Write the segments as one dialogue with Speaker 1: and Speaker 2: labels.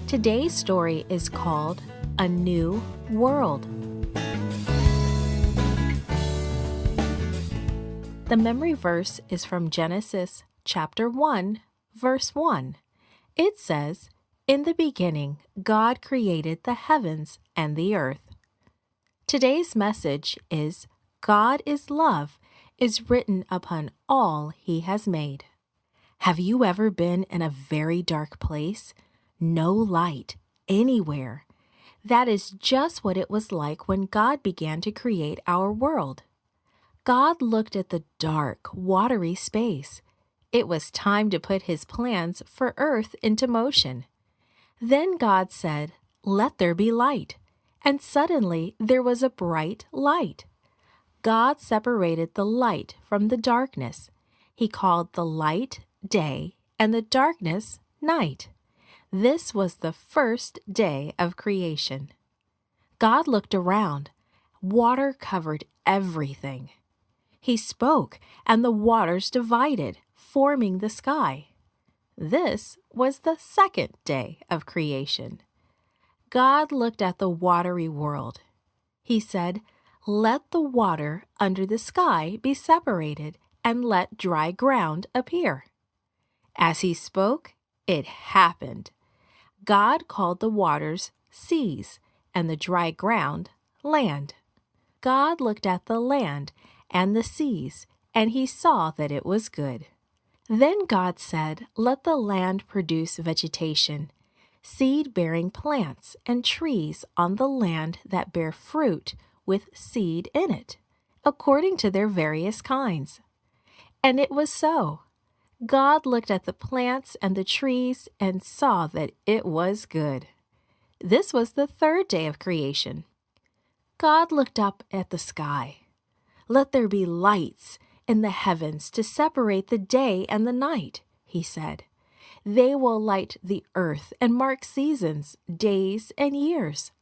Speaker 1: Today's story is called A New World. The memory verse is from Genesis chapter 1, verse 1. It says, "In the beginning, God created the heavens and the earth." Today's message is God is love is written upon all He has made. Have you ever been in a very dark place? No light anywhere. That is just what it was like when God began to create our world. God looked at the dark, watery space. It was time to put His plans for earth into motion. Then God said, "Let there be light." And suddenly there was a bright light. God separated the light from the darkness. He called the light day and the darkness night. This was the first day of creation. God looked around. Water covered everything. He spoke, and the waters divided, forming the sky. This was the second day of creation. God looked at the watery world. He said, "Let the water under the sky be separated, and let dry ground appear." As He spoke, it happened. God called the waters seas, and the dry ground land. God looked at the land and the seas, and He saw that it was good. Then God said, "Let the land produce vegetation, seed-bearing plants and trees on the land that bear fruit with seed in it, according to their various kinds." And it was so. God looked at the plants and the trees and saw that it was good. This was the third day of creation. God looked up at the sky. "Let there be lights in the heavens to separate the day and the night," He said. "They will light the earth and mark seasons, days, and years."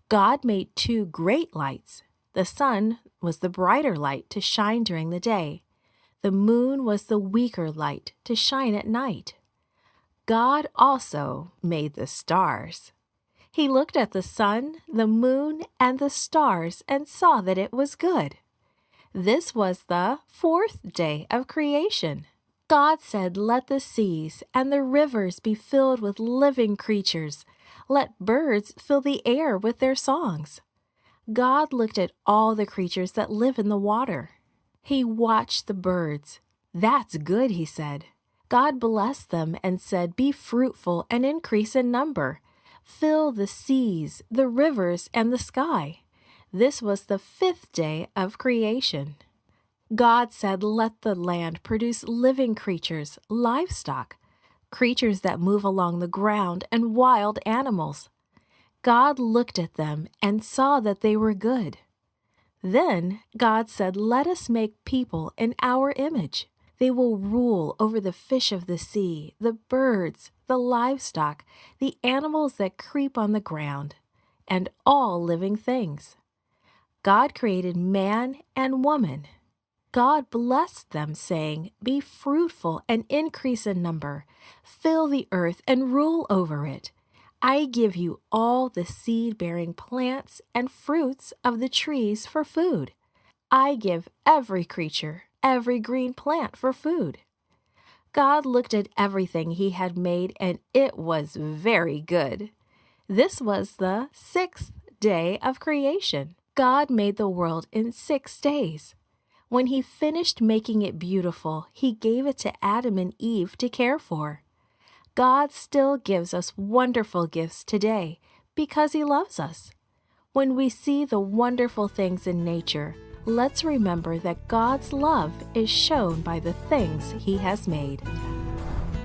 Speaker 1: God made two great lights. The sun was the brighter light to shine during the day. The moon was the weaker light to shine at night. God also made the stars. He looked at the sun, the moon, and the stars and saw that it was good. This was the fourth day of creation. God said, "Let the seas and the rivers be filled with living creatures. Let birds fill the air with their songs." God looked at all the creatures that live in the water. He watched the birds. "That's good," He said. God blessed them and said, "Be fruitful and increase in number. Fill the seas, the rivers, and the sky." This was the fifth day of creation. God said, "Let the land produce living creatures, livestock, creatures that move along the ground, and wild animals." God looked at them and saw that they were good. Then God said, "Let us make people in our image. They will rule over the fish of the sea, the birds, the livestock, the animals that creep on the ground, and all living things." God created man and woman. God blessed them, saying, "Be fruitful and increase in number. Fill the earth and rule over it. I give you all the seed-bearing plants and fruits of the trees for food. I give every creature, every green plant for food." God looked at everything He had made, and it was very good. This was the sixth day of creation. God made the world in 6 days. When He finished making it beautiful, He gave it to Adam and Eve to care for. God still gives us wonderful gifts today because He loves us. When we see the wonderful things in nature, let's remember that God's love is shown by the things He has made.